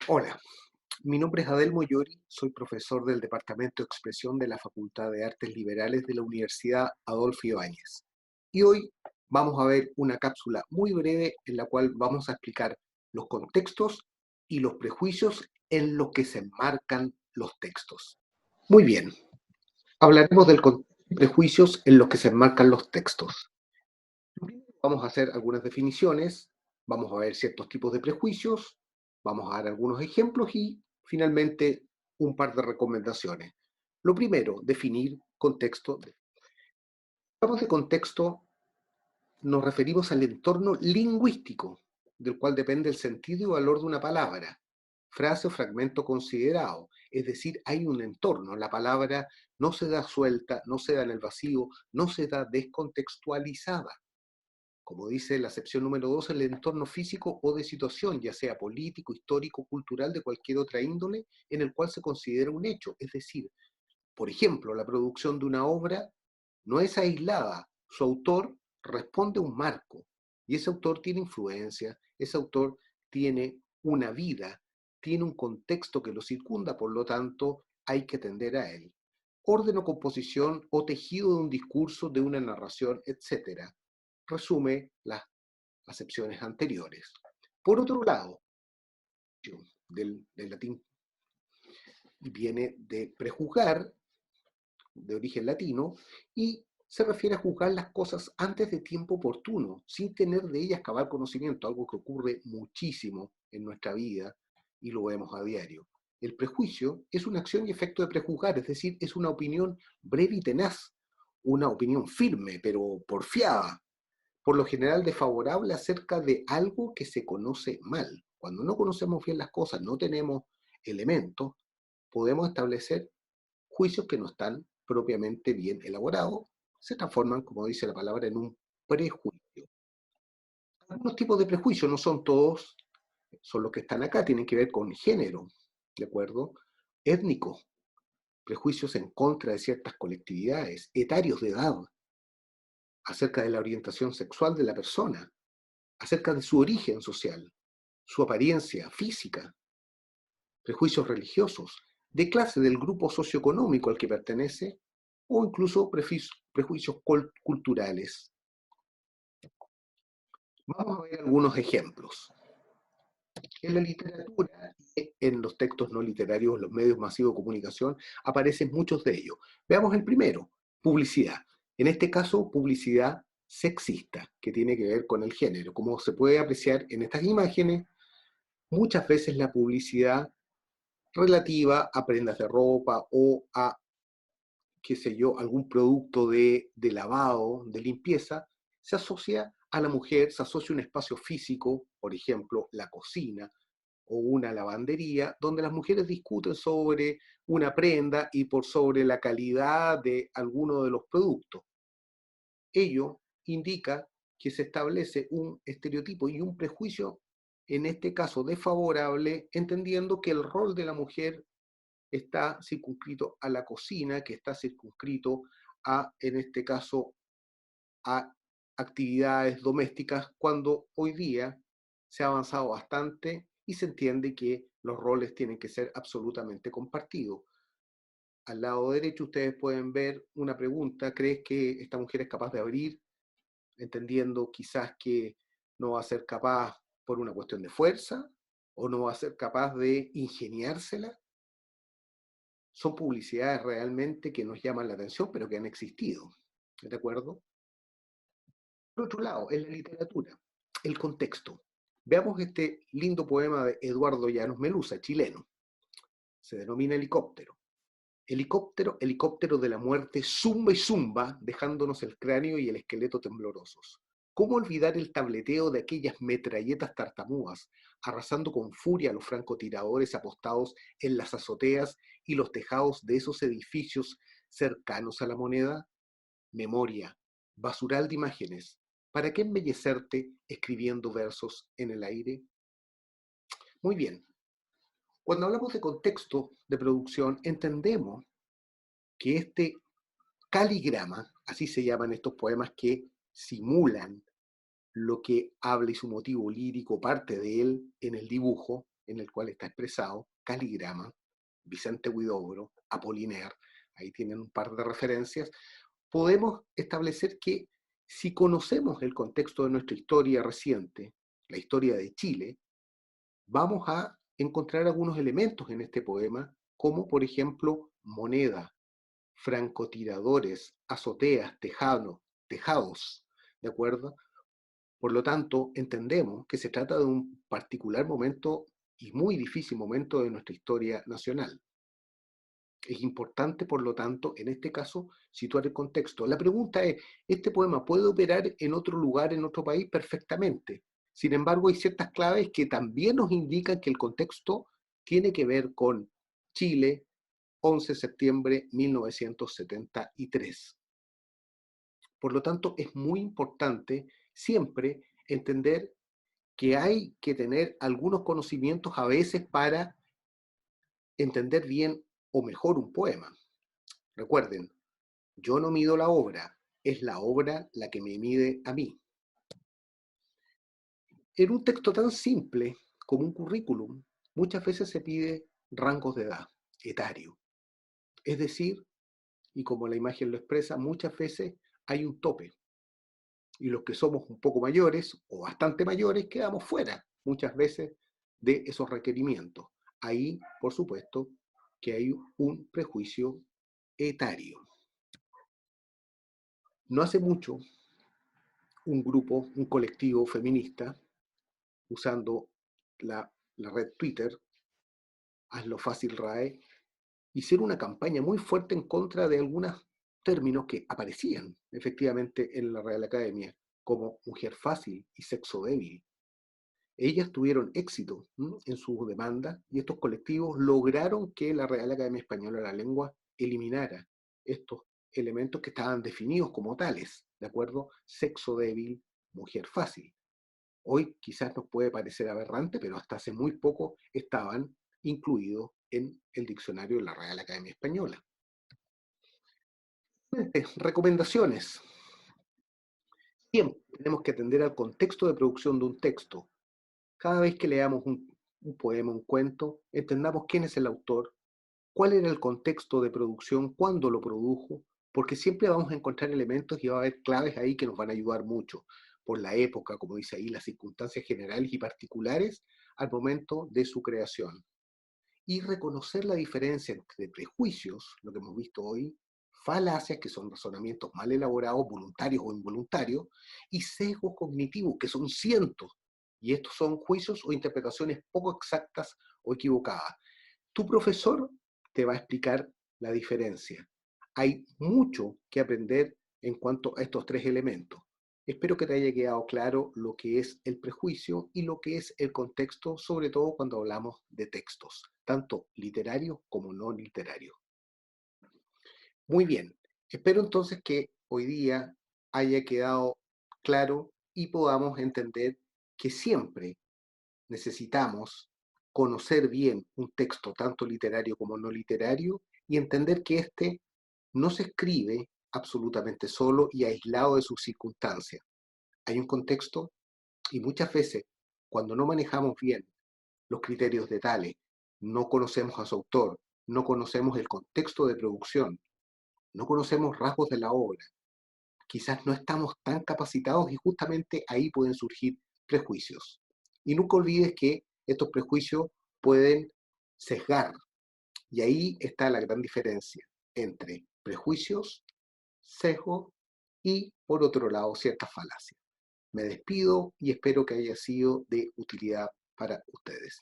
Hola, mi nombre es Adelmo Llori, soy profesor del Departamento de Expresión de la Facultad de Artes Liberales de la Universidad Adolfo Ibáñez. Y hoy vamos a ver una cápsula muy breve en la cual vamos a explicar los contextos y los prejuicios en los que se enmarcan los textos. Muy bien, hablaremos del contexto y prejuicios en los que se enmarcan los textos. Vamos a hacer algunas definiciones, vamos a ver ciertos tipos de prejuicios, vamos a dar algunos ejemplos y finalmente un par de recomendaciones. Lo primero, definir contexto. Hablamos de contexto, nos referimos al entorno lingüístico, del cual depende el sentido y valor de una palabra, frase o fragmento considerado. Es decir, hay un entorno, la palabra no se da suelta, no se da en el vacío, no se da descontextualizada. Como dice la acepción número 2, el entorno físico o de situación, ya sea político, histórico, cultural, de cualquier otra índole, en el cual se considera un hecho. Es decir, por ejemplo, la producción de una obra no es aislada, su autor responde a un marco, y ese autor tiene influencia, ese autor tiene una vida, tiene un contexto que lo circunda, por lo tanto, hay que atender a él. Orden o composición o tejido de un discurso, de una narración, etcétera, resume las acepciones anteriores. Por otro lado, del latín viene de prejuzgar, de origen latino, y se refiere a juzgar las cosas antes de tiempo oportuno, sin tener de ellas cabal conocimiento, algo que ocurre muchísimo en nuestra vida y lo vemos a diario. El prejuicio es una acción y efecto de prejuzgar, es decir, es una opinión breve y tenaz, una opinión firme, pero porfiada, por lo general desfavorable acerca de algo que se conoce mal. Cuando no conocemos bien las cosas, no tenemos elementos, podemos establecer juicios que no están propiamente bien elaborados, se transforman, como dice la palabra, en un prejuicio. Algunos tipos de prejuicios, no son todos, son los que están acá, tienen que ver con género, ¿de acuerdo? Étnico, prejuicios en contra de ciertas colectividades, etarios de edad, acerca de la orientación sexual de la persona, acerca de su origen social, su apariencia física, prejuicios religiosos, de clase del grupo socioeconómico al que pertenece, o incluso prejuicios culturales. Vamos a ver algunos ejemplos. En la literatura, en los textos no literarios, en los medios masivos de comunicación, aparecen muchos de ellos. Veamos el primero, publicidad. En este caso, publicidad sexista, que tiene que ver con el género. Como se puede apreciar en estas imágenes, muchas veces la publicidad relativa a prendas de ropa o a, qué sé yo, algún producto de lavado, de limpieza, se asocia a la mujer, se asocia a un espacio físico, por ejemplo, la cocina o una lavandería, donde las mujeres discuten sobre una prenda y por sobre la calidad de alguno de los productos. Ello indica que se establece un estereotipo y un prejuicio, en este caso desfavorable, entendiendo que el rol de la mujer está circunscrito a la cocina, que está circunscrito a, en este caso, a actividades domésticas, cuando hoy día se ha avanzado bastante y se entiende que los roles tienen que ser absolutamente compartidos. Al lado derecho ustedes pueden ver una pregunta: ¿crees que esta mujer es capaz de abrir? Entendiendo quizás que no va a ser capaz por una cuestión de fuerza o no va a ser capaz de ingeniársela. Son publicidades realmente que nos llaman la atención, pero que han existido, ¿de acuerdo? Por otro lado, en la literatura, el contexto. Veamos este lindo poema de Eduardo Llanos Melusa, chileno. Se denomina Helicóptero. Helicóptero, helicóptero de la muerte, zumba y zumba, dejándonos el cráneo y el esqueleto temblorosos. ¿Cómo olvidar el tableteo de aquellas metralletas tartamúas, arrasando con furia a los francotiradores apostados en las azoteas y los tejados de esos edificios cercanos a la Moneda? Memoria, basural de imágenes. ¿Para qué embellecerte escribiendo versos en el aire? Muy bien. Cuando hablamos de contexto de producción, entendemos que este caligrama, así se llaman estos poemas que simulan lo que habla y su motivo lírico, parte de él en el dibujo, en el cual está expresado, Caligrama, Vicente Huidobro, Apollinaire, ahí tienen un par de referencias, podemos establecer que si conocemos el contexto de nuestra historia reciente, la historia de Chile, vamos a encontrar algunos elementos en este poema, como por ejemplo moneda, francotiradores, azoteas, tejados, ¿de acuerdo? Por lo tanto, entendemos que se trata de un particular momento y muy difícil momento de nuestra historia nacional. Es importante, por lo tanto, en este caso, situar el contexto. La pregunta es, ¿este poema puede operar en otro lugar, en otro país? Perfectamente. Sin embargo, hay ciertas claves que también nos indican que el contexto tiene que ver con Chile, 11 de septiembre de 1973. Por lo tanto, es muy importante siempre entender que hay que tener algunos conocimientos a veces para entender bien o mejor un poema. Recuerden, yo no mido la obra, es la obra la que me mide a mí. En un texto tan simple como un currículum, muchas veces se pide rangos de edad, etario. Es decir, y como la imagen lo expresa, muchas veces hay un tope. Y los que somos un poco mayores o bastante mayores quedamos fuera muchas veces de esos requerimientos. Ahí, por supuesto, que hay un prejuicio etario. No hace mucho, un grupo, un colectivo feminista, usando la red Twitter, Hazlo Fácil RAE, hicieron una campaña muy fuerte en contra de algunos términos que aparecían efectivamente en la Real Academia, como mujer fácil y sexo débil. Ellas tuvieron éxito en su demanda y estos colectivos lograron que la Real Academia Española de la Lengua eliminara estos elementos que estaban definidos como tales, ¿de acuerdo? Sexo débil, mujer fácil. Hoy quizás nos puede parecer aberrante, pero hasta hace muy poco estaban incluidos en el diccionario de la Real Academia Española. Recomendaciones. Siempre tenemos que atender al contexto de producción de un texto. Cada vez que leamos un poema, un cuento, entendamos quién es el autor, cuál era el contexto de producción, cuándo lo produjo, porque siempre vamos a encontrar elementos y va a haber claves ahí que nos van a ayudar mucho, por la época, como dice ahí, las circunstancias generales y particulares al momento de su creación. Y reconocer la diferencia entre prejuicios, lo que hemos visto hoy, falacias, que son razonamientos mal elaborados, voluntarios o involuntarios, y sesgos cognitivos, que son cientos, y estos son juicios o interpretaciones poco exactas o equivocadas. Tu profesor te va a explicar la diferencia. Hay mucho que aprender en cuanto a estos tres elementos. Espero que te haya quedado claro lo que es el prejuicio y lo que es el contexto, sobre todo cuando hablamos de textos, tanto literarios como no literarios. Muy bien, espero entonces que hoy día haya quedado claro y podamos entender que siempre necesitamos conocer bien un texto, tanto literario como no literario, y entender que éste no se escribe absolutamente solo y aislado de sus circunstancias. Hay un contexto y muchas veces, cuando no manejamos bien los criterios de tales, no conocemos a su autor, no conocemos el contexto de producción, no conocemos rasgos de la obra, quizás no estamos tan capacitados y justamente ahí pueden surgir prejuicios. Y nunca olvides que estos prejuicios pueden sesgar, y ahí está la gran diferencia entre prejuicios, sesgo y, por otro lado, ciertas falacias. Me despido y espero que haya sido de utilidad para ustedes.